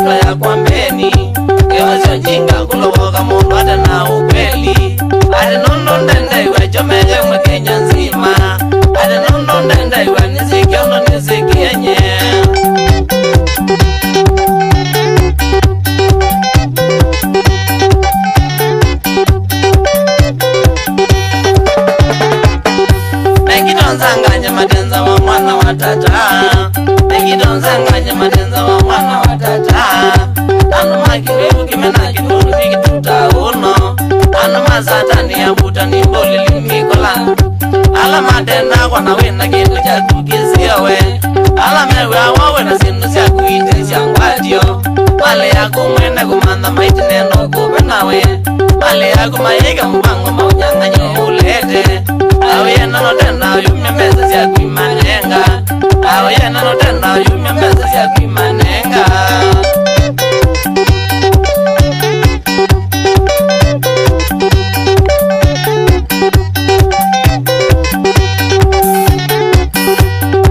kabla ya kwambeni Kewasio jinga kulowoka mundu ate na ukweli Ate nono ndendaiwa chomege mwe Kenya nzima Ate nono ndendaiwa niziki ono niziki enye Nekidonzanganya matenza wa mwana wa tata Nekidonzanganya matenza wa mwana wa tata Ano makiwevu kimena kituru vikituta uno Ano mazatani ya buta ni mboli limikola Ala matenda kwa na wena kitu cha kukisiawe Ala mewe awawe na sindu siya kuite siya ngwadio Male ya kumwenda kumanda maiti neno kubenawe Male ya kumayega mpango maujanganyo ulete Awe nano tenda yume mbeza siya kuimanenga Awe nano tenda yume mbeza siya kuimanenga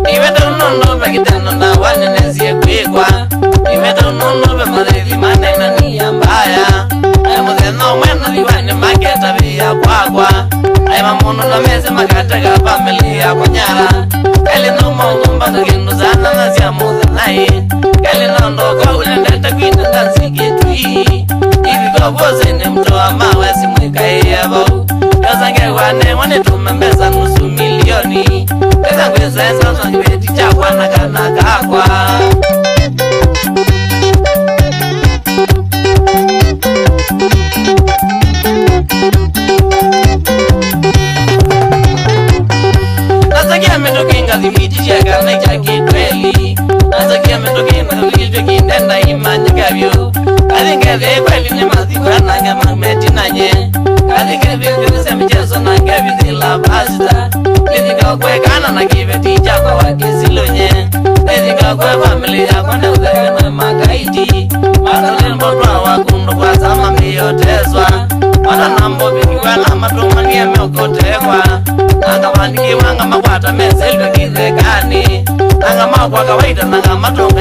Niweta unono pekiteno na wanenesiye kwekwa Niweta unono pe marevi manena niya mbaya Ay muzeno mwena viwane maketa vya kwakwa Ay mamono na meze makata ka familia kwa nyara Kali no mongomba na ginu sana na siya muzenai Kali no ndoko ulendeta kwina ndansi kitui Ivi kwa boze ni mtoa mawe simwika iyabo Yosange wane tumembeza nusu milioni Pesa kwesenza zangibeti chakwa na kakwa Nasakia metokinga zimitisha karne chaki kweli Nasakia metokinga zimitisha kindenda imanya kabyo Kathingeze kweli ni mazikwa nange mameti nanye Kathingeze kweli mchezo nange vizila basita Nizika kwekana na kibeti chakwa wakisilonye Nizika kwe familia kwende uzeke na makaiti Matale mbotwa wakundu kwa sama miyotezwa Mata nambo vikiwa na matumani ya miokotekwa Nanga wandikiwa nga makwata meselwe kizekani Nanga makwa kawaita nanga matumani